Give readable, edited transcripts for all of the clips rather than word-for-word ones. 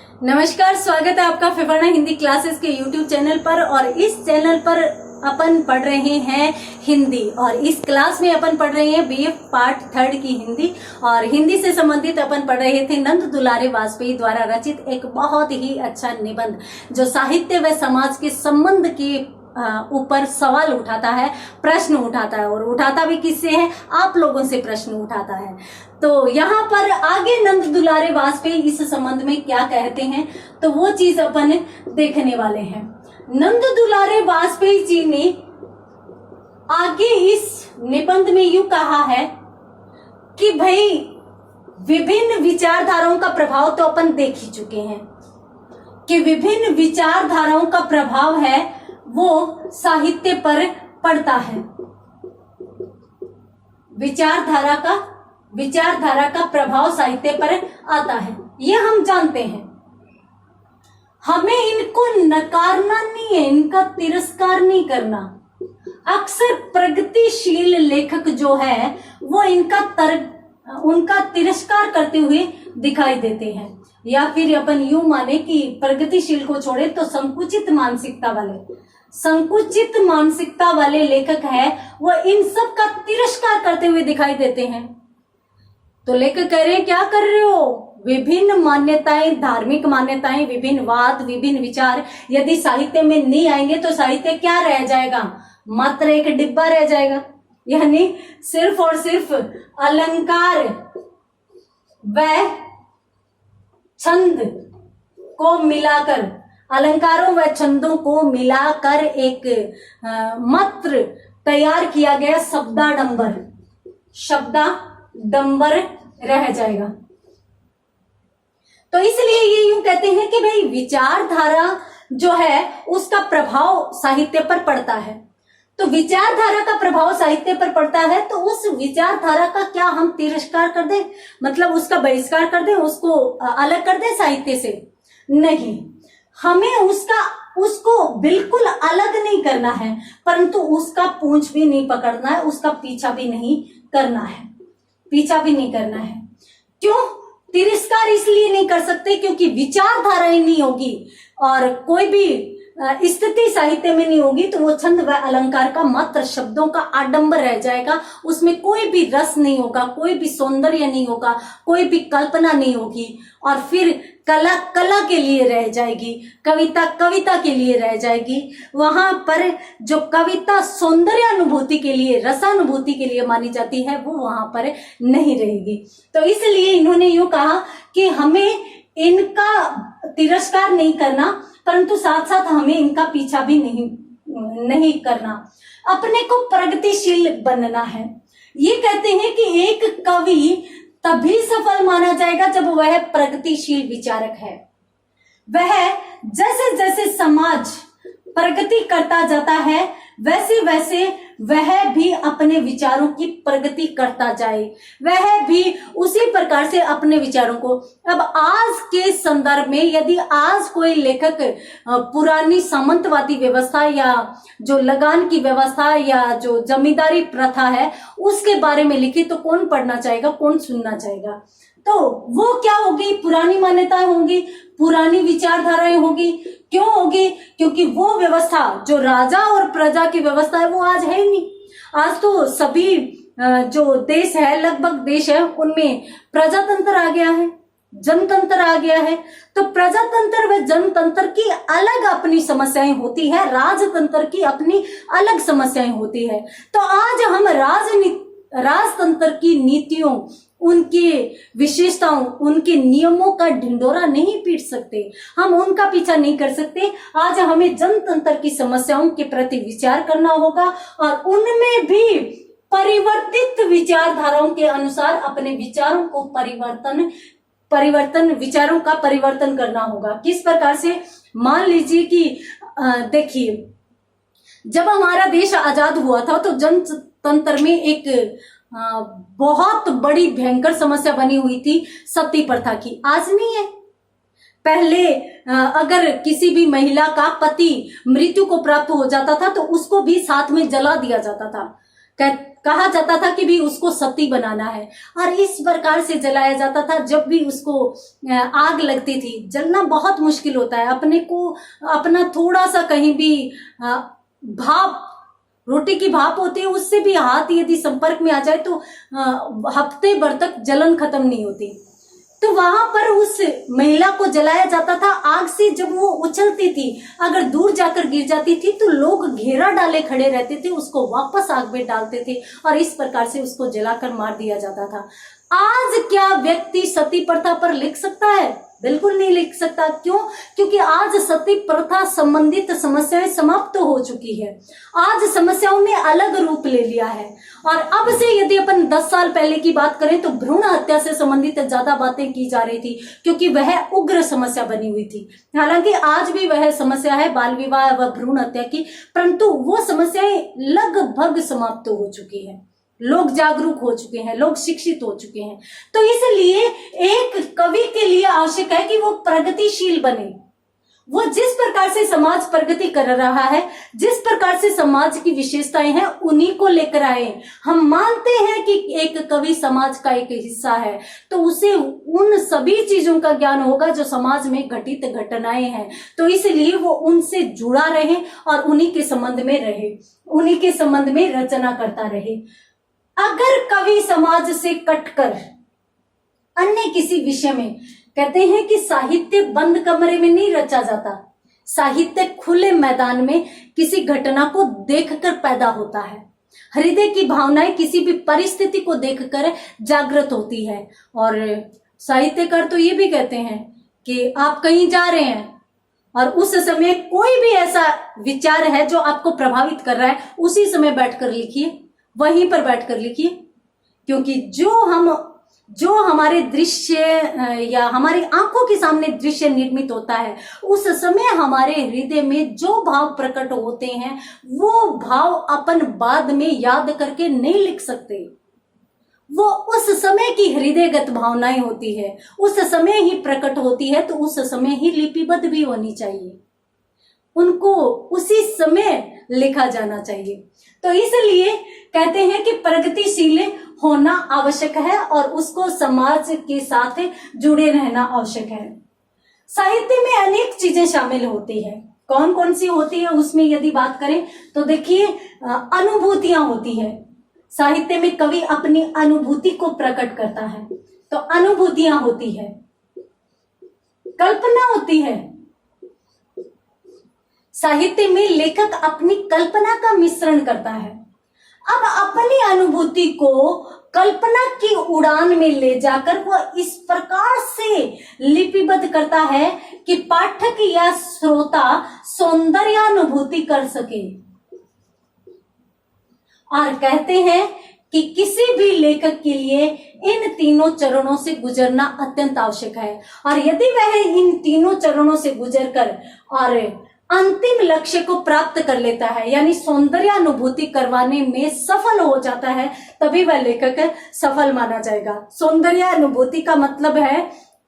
नमस्कार, स्वागत है आपका फिफाना हिंदी क्लासेस के यूट्यूब चैनल पर। और इस चैनल पर अपन पढ़ रहे हैं हिंदी, और इस क्लास में अपन पढ़ रहे हैं बीएफ पार्ट 3 की हिंदी। और हिंदी से संबंधित अपन पढ़ रहे थे नंद दुलारे वाजपेयी द्वारा रचित एक बहुत ही अच्छा निबंध, जो साहित्य व समाज के संबंध के ऊपर सवाल उठाता है, प्रश्न उठाता है, और उठाता भी किससे है? आप लोगों से प्रश्न उठाता है। तो यहाँ पर आगे नंद दुलारे वाजपेयी इस संबंध में क्या कहते हैं, तो वो चीज अपन देखने वाले हैं। नंद दुलारे वाजपेयी जी ने आगे इस निबंध में यूं कहा है कि भाई विभिन्न विचारधाराओं का प्रभाव तो अपन देख ही चुके हैं कि विभिन्न विचारधाराओं का प्रभाव है वो साहित्य पर पड़ता है। विचारधारा का प्रभाव साहित्य पर आता है, ये हम जानते हैं। हमें इनको नकारना नहीं है, इनका तिरस्कार नहीं करना। अक्सर प्रगतिशील लेखक जो है वो उनका तिरस्कार करते हुए दिखाई देते हैं, या फिर अपन यूं माने कि प्रगतिशील को छोड़े तो संकुचित मानसिकता वाले लेखक है, वो इन सब का तिरस्कार करते हुए दिखाई देते हैं। तो लेखक कह रहे हैं, क्या कर रहे हो? विभिन्न मान्यताएं, धार्मिक मान्यताएं, विभिन्न वाद, विभिन्न विचार यदि साहित्य में नहीं आएंगे तो साहित्य क्या रह जाएगा? मात्र एक डिब्बा रह जाएगा। यानी सिर्फ और सिर्फ अलंकार व छंद को मिलाकर, अलंकारों व छंदों को मिलाकर एक मात्र तैयार किया गया शब्दाडंबर रह जाएगा। तो इसलिए ये यूं कहते हैं कि भाई विचारधारा जो है उसका प्रभाव साहित्य पर पड़ता है। तो विचारधारा का प्रभाव साहित्य पर पड़ता है, तो उस विचारधारा का क्या हम तिरस्कार कर दें, मतलब उसका बहिष्कार कर दें, उसको अलग कर दें साहित्य से? नहीं, हमें उसको बिल्कुल अलग नहीं करना है, परंतु उसका पूंछ भी नहीं पकड़ना है, उसका पीछा भी नहीं करना है। क्यों तिरस्कार इसलिए नहीं कर सकते? क्योंकि विचारधाराएं नहीं होगी और कोई भी स्थिति साहित्य में नहीं होगी, तो वो छंद व अलंकार का मात्र शब्दों का आडंबर रह जाएगा। उसमें कोई भी रस नहीं होगा, कोई भी सौंदर्य नहीं होगा, कोई भी कल्पना नहीं होगी, और फिर कला के लिए रह जाएगी, कविता के लिए रह जाएगी। वहां पर जो कविता सौंदर्यानुभूति के लिए, रसानुभूति के लिए मानी जाती है, वो वहां पर नहीं रहेगी। तो इसलिए इन्होंने यूं कहा कि हमें इनका तिरस्कार नहीं करना, परंतु साथ साथ हमें इनका पीछा भी नहीं करना। अपने को प्रगतिशील बनना है। ये कहते हैं कि एक कवि तभी सफल माना जाएगा जब वह प्रगतिशील विचारक है। वह जैसे जैसे समाज प्रगति करता जाता है, वैसे वैसे वह भी अपने विचारों की प्रगति करता जाए, वह भी उसी प्रकार से अपने विचारों को। अब आज के संदर्भ में यदि आज कोई लेखक पुरानी सामंतवादी व्यवस्था या जो लगान की व्यवस्था या जो जमींदारी प्रथा है उसके बारे में लिखे, तो कौन पढ़ना चाहेगा, कौन सुनना चाहेगा? तो वो क्या होगी? पुरानी मान्यताएं होंगी, पुरानी विचारधाराएं होगी। क्यों होगी? क्योंकि वो व्यवस्था जो राजा और प्रजा की व्यवस्था है वो आज है ही नहीं। आज तो सभी जो देश है, लगभग देश है, उनमें प्रजातंत्र आ गया है, जनतंत्र आ गया है। तो प्रजातंत्र व जनतंत्र की अलग अपनी समस्याएं होती है, राजतंत्र की अपनी अलग समस्याएं होती है। तो आज हम राजतंत्र की नीतियों, उनके विशेषताओं, उनके नियमों का ढिंडोरा नहीं पीट सकते, हम उनका पीछा नहीं कर सकते। आज हमें जनतंत्र की समस्याओं के प्रति विचार करना होगा और उनमें भी परिवर्तित विचारधाराओं के अनुसार अपने विचारों को विचारों का परिवर्तन करना होगा। किस प्रकार से? मान लीजिए कि देखिए, जब हमारा देश आजाद हुआ था तो जनतंत्र में एक बहुत बड़ी भयंकर समस्या बनी हुई थी सती प्रथा की। आज नहीं है। पहले अगर किसी भी महिला का पति मृत्यु को प्राप्त हो जाता था तो उसको भी साथ में जला दिया जाता था। कहा जाता था कि भी उसको सती बनाना है, और इस प्रकार से जलाया जाता था। जब भी उसको आग लगती थी, जलना बहुत मुश्किल होता है, अपने को अपना थोड़ा सा कहीं भी भाप, रोटी की भाप होती है, उससे भी हाथ यदि संपर्क में आ जाए तो हफ्ते भर तक जलन खत्म नहीं होती। तो वहां पर उस महिला को जलाया जाता था आग से। जब वो उछलती थी, अगर दूर जाकर गिर जाती थी तो लोग घेरा डाले खड़े रहते थे, उसको वापस आग में डालते थे और इस प्रकार से उसको जलाकर मार दिया जाता था। आज क्या व्यक्ति सती प्रथा पर लिख सकता है? बिल्कुल नहीं लिख सकता। क्यों? क्योंकि आज सती प्रथा संबंधित समस्याएं समाप्त हो चुकी है। आज समस्याओं ने अलग रूप ले लिया है। और अब से यदि अपन 10 साल पहले की बात करें तो भ्रूण हत्या से संबंधित ज्यादा बातें की जा रही थी, क्योंकि वह उग्र समस्या बनी हुई थी। हालांकि आज भी वह समस्या है, बाल विवाह व भ्रूण हत्या की, परंतु वो समस्याएं लगभग समाप्त हो चुकी है। लोग जागरूक हो चुके हैं, लोग शिक्षित हो चुके हैं। तो इसलिए एक कवि के लिए आवश्यक है कि वो प्रगतिशील बने। वो जिस प्रकार से समाज प्रगति कर रहा है, जिस प्रकार से समाज की विशेषताएं हैं, उन्हीं को लेकर आए। हम मानते हैं कि एक कवि समाज का एक हिस्सा है, तो उसे उन सभी चीजों का ज्ञान होगा जो समाज में घटित घटनाएं हैं। तो इसलिए वो उनसे जुड़ा रहे और उन्हीं के संबंध में रहे, उन्हीं के संबंध में रचना करता रहे। अगर कवि समाज से कटकर अन्य किसी विषय में, कहते हैं कि साहित्य बंद कमरे में नहीं रचा जाता, साहित्य खुले मैदान में किसी घटना को देखकर पैदा होता है। हृदय की भावनाएं किसी भी परिस्थिति को देखकर जागृत होती है। और साहित्यकार तो ये भी कहते हैं कि आप कहीं जा रहे हैं और उस समय कोई भी ऐसा विचार है जो आपको प्रभावित कर रहा है, उसी समय बैठकर लिखिए, वहीं पर बैठकर लिखिए। क्योंकि जो हमारे दृश्य या हमारी आंखों के सामने दृश्य निर्मित होता है, उस समय हमारे हृदय में जो भाव प्रकट होते हैं, वो भाव अपन बाद में याद करके नहीं लिख सकते। वो उस समय की हृदयगत भावनाएं होती है, उस समय ही प्रकट होती है, तो उस समय ही लिपिबद्ध भी होनी चाहिए, उनको उसी समय लिखा जाना चाहिए। तो इसलिए कहते हैं कि प्रगतिशील होना आवश्यक है और उसको समाज के साथ जुड़े रहना आवश्यक है। साहित्य में अनेक चीजें शामिल होती है। कौन कौन सी होती है उसमें यदि बात करें तो देखिए, अनुभूतियां होती है। साहित्य में कवि अपनी अनुभूति को प्रकट करता है, तो अनुभूतियां होती है। कल्पना होती है। साहित्य में लेखक अपनी कल्पना का मिश्रण करता है। अब अपनी अनुभूति को कल्पना की उड़ान में ले जाकर वो इस प्रकार से लिपिबद्ध करता है कि पाठक या श्रोता सौंदर्यानुभूति कर सके। और कहते हैं कि किसी भी लेखक के लिए इन तीनों चरणों से गुजरना अत्यंत आवश्यक है। और यदि वह इन तीनों चरणों से गुजरकर और अंतिम लक्ष्य को प्राप्त कर लेता है, यानी सौंदर्यानुभूति करवाने में सफल हो जाता है, तभी वह लेखक सफल माना जाएगा। सौंदर्यानुभूति का मतलब है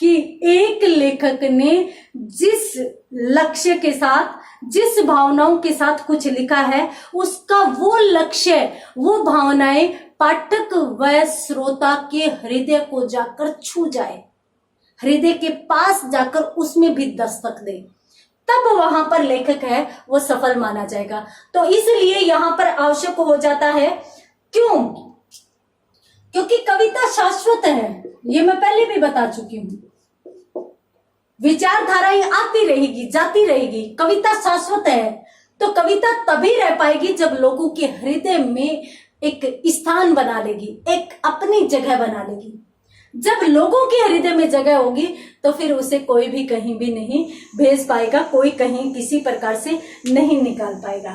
कि एक लेखक ने जिस लक्ष्य के साथ, जिस भावनाओं के साथ कुछ लिखा है, उसका वो लक्ष्य, वो भावनाएं पाठक व श्रोता के हृदय को जाकर छू जाए, हृदय के पास जाकर उसमें भी दस्तक दे, तब वहां पर लेखक है वो सफल माना जाएगा। तो इसलिए यहां पर आवश्यक हो जाता है। क्यों? क्योंकि कविता शाश्वत है, ये मैं पहले भी बता चुकी हूं। विचारधाराएं आती रहेगी, जाती रहेगी, कविता शाश्वत है। तो कविता तभी रह पाएगी जब लोगों के हृदय में एक स्थान बना लेगी, एक अपनी जगह बना लेगी। जब लोगों के हृदय में जगह होगी तो फिर उसे कोई भी कहीं भी नहीं भेज पाएगा, कोई कहीं किसी प्रकार से नहीं निकाल पाएगा।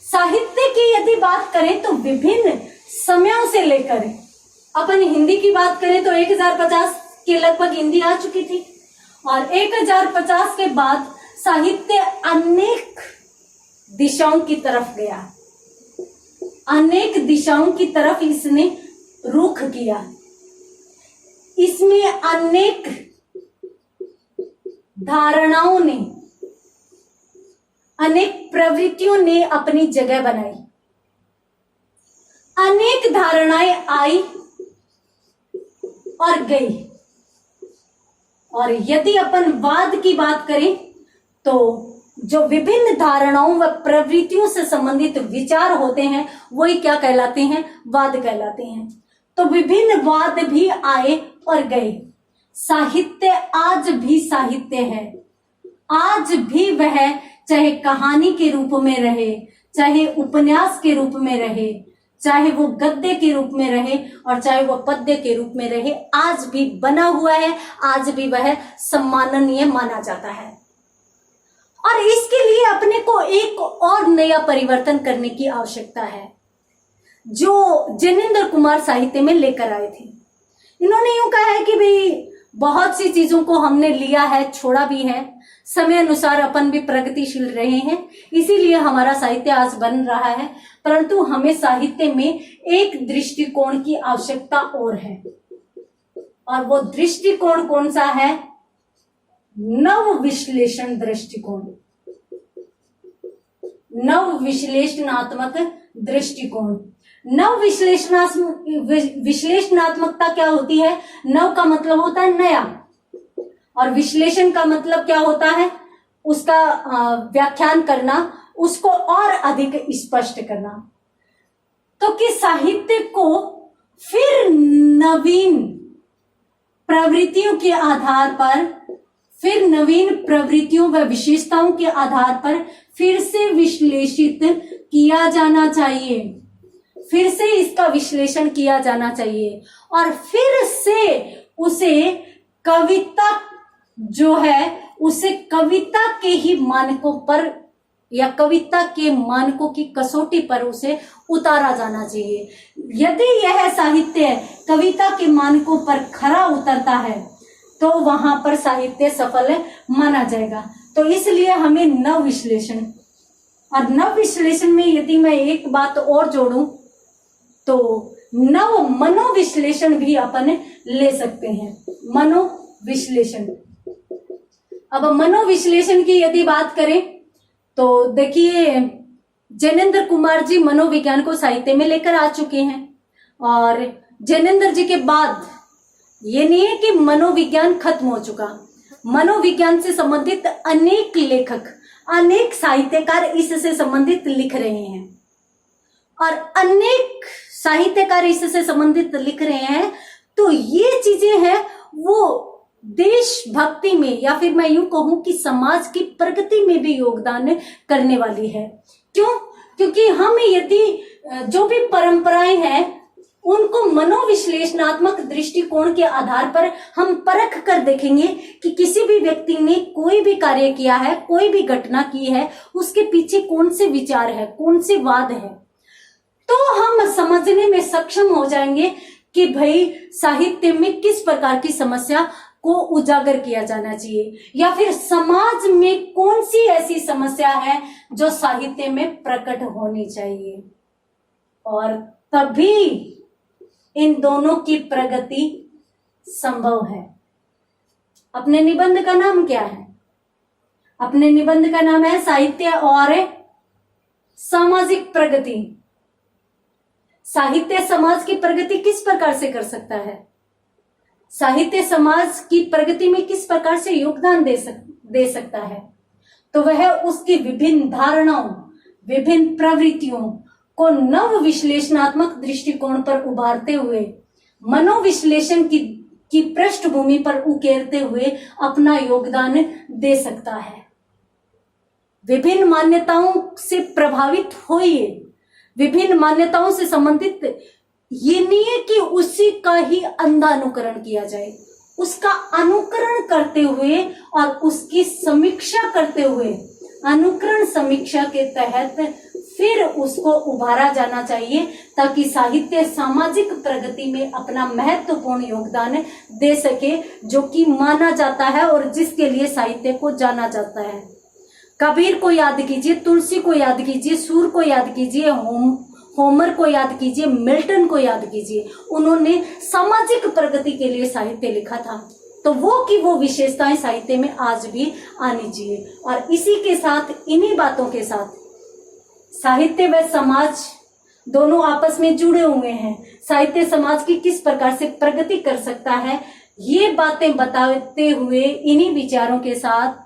साहित्य की यदि बात करें तो विभिन्न समयों से लेकर, अपन हिंदी की बात करें तो 1050 के लगभग हिंदी आ चुकी थी, और 1050 के बाद साहित्य अनेक दिशाओं की तरफ गया, अनेक दिशाओं की तरफ इसने रुख किया। इसमें अनेक धारणाओं ने, अनेक प्रवृत्तियों ने अपनी जगह बनाई। अनेक धारणाएं आई और गई। और यदि अपन वाद की बात करें तो जो विभिन्न धारणाओं व प्रवृत्तियों से संबंधित विचार होते हैं वही क्या कहलाते हैं, वाद कहलाते हैं। तो विभिन्न वाद भी आए और गए। साहित्य आज भी साहित्य है। आज भी वह चाहे कहानी के रूप में रहे, चाहे उपन्यास के रूप में रहे, चाहे वो गद्य के रूप में रहे और चाहे वो पद्य के रूप में रहे, आज भी बना हुआ है, आज भी वह सम्माननीय माना जाता है। और इसके लिए अपने को एक और नया परिवर्तन करने की आवश्यकता है, जो जैनेन्द्र कुमार साहित्य में लेकर आए थे। इन्होंने यूं कहा है कि भाई बहुत सी चीजों को हमने लिया है, छोड़ा भी है, समय अनुसार अपन भी प्रगतिशील रहे हैं, इसीलिए हमारा साहित्य आज बन रहा है। परंतु हमें साहित्य में एक दृष्टिकोण की आवश्यकता और है, और वो दृष्टिकोण कौन सा है? नव विश्लेषण दृष्टिकोण, नव विश्लेषणात्मक दृष्टिकोण। नव विश्लेषणात्मकता क्या होती है? नव का मतलब होता है नया, और विश्लेषण का मतलब क्या होता है? उसका व्याख्यान करना, उसको और अधिक स्पष्ट करना। तो कि साहित्य को फिर नवीन प्रवृत्तियों के आधार पर, फिर नवीन प्रवृत्तियों व विशेषताओं के आधार पर फिर से विश्लेषित किया जाना चाहिए, फिर से इसका विश्लेषण किया जाना चाहिए, और फिर से उसे कविता जो है उसे कविता के ही मानकों पर या कविता के मानकों की कसौटी पर उसे उतारा जाना चाहिए। यदि यह साहित्य कविता के मानकों पर खरा उतरता है तो वहां पर साहित्य सफल माना जाएगा। तो इसलिए हमें नव विश्लेषण, और नव विश्लेषण में यदि मैं एक बात और जोड़ूं तो नव मनोविश्लेषण भी अपन ले सकते हैं। मनोविश्लेषण, अब मनोविश्लेषण की यदि बात करें तो देखिए जैनेन्द्र कुमार जी मनोविज्ञान को साहित्य में लेकर आ चुके हैं, और जैनेन्द्र जी के बाद ये नहीं है कि मनोविज्ञान खत्म हो चुका। मनोविज्ञान से संबंधित अनेक लेखक, अनेक साहित्यकार इससे संबंधित लिख रहे हैं, और अनेक साहित्यकार इससे संबंधित लिख रहे हैं। तो ये चीजें हैं वो देशभक्ति में, या फिर मैं यूं कहूं कि समाज की प्रगति में भी योगदान करने वाली है। क्यों? क्योंकि हम यदि जो भी परंपराएं हैं उनको मनोविश्लेषणात्मक दृष्टिकोण के आधार पर हम परख कर देखेंगे कि किसी भी व्यक्ति ने कोई भी कार्य किया है, कोई भी घटना की है, उसके पीछे कौन से विचार है, कौन से वाद है, तो हम समझने में सक्षम हो जाएंगे कि भाई साहित्य में किस प्रकार की समस्या को उजागर किया जाना चाहिए, या फिर समाज में कौन सी ऐसी समस्या है जो साहित्य में प्रकट होनी चाहिए। और तभी इन दोनों की प्रगति संभव है। अपने निबंध का नाम क्या है? अपने निबंध का नाम है साहित्य और सामाजिक प्रगति। साहित्य समाज की प्रगति किस प्रकार से कर सकता है? साहित्य समाज की प्रगति में किस प्रकार से योगदान दे सकता है? तो वह उसकी विभिन्न धारणाओं, विभिन्न प्रवृत्तियों को नव विश्लेषणात्मक दृष्टिकोण पर उभारते हुए, मनोविश्लेषण की पृष्ठभूमि पर उकेरते हुए अपना योगदान दे सकता है। विभिन्न मान्यताओं से प्रभावित होइए, विभिन्न मान्यताओं से संबंधित ये नहीं है कि उसी का ही अंधा अनुकरण किया जाए, उसका अनुकरण करते हुए और उसकी समीक्षा करते हुए, अनुकरण समीक्षा के तहत फिर उसको उभारा जाना चाहिए, ताकि साहित्य सामाजिक प्रगति में अपना महत्वपूर्ण योगदान दे सके, जो कि माना जाता है और जिसके लिए साहित्य को जाना जाता है। कबीर को याद कीजिए, तुलसी को याद कीजिए, सूर को याद कीजिए, होमर को याद कीजिए, मिल्टन को याद कीजिए, उन्होंने सामाजिक प्रगति के लिए साहित्य लिखा था। तो वो विशेषताएं साहित्य में आज भी आनी चाहिए। और इसी के साथ, इन्हीं बातों के साथ साहित्य व समाज दोनों आपस में जुड़े हुए हैं, साहित्य समाज की किस प्रकार से प्रगति कर सकता है, ये बातें बताते हुए इन्हीं विचारों के साथ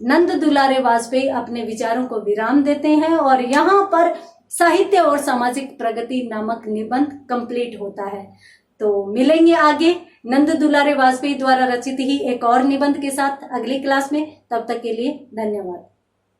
नंद दुलारे वाजपेयी अपने विचारों को विराम देते हैं और यहाँ पर साहित्य और सामाजिक प्रगति नामक निबंध कंप्लीट होता है। तो मिलेंगे आगे नंद दुलारे वाजपेयी द्वारा रचित ही एक और निबंध के साथ अगली क्लास में। तब तक के लिए धन्यवाद।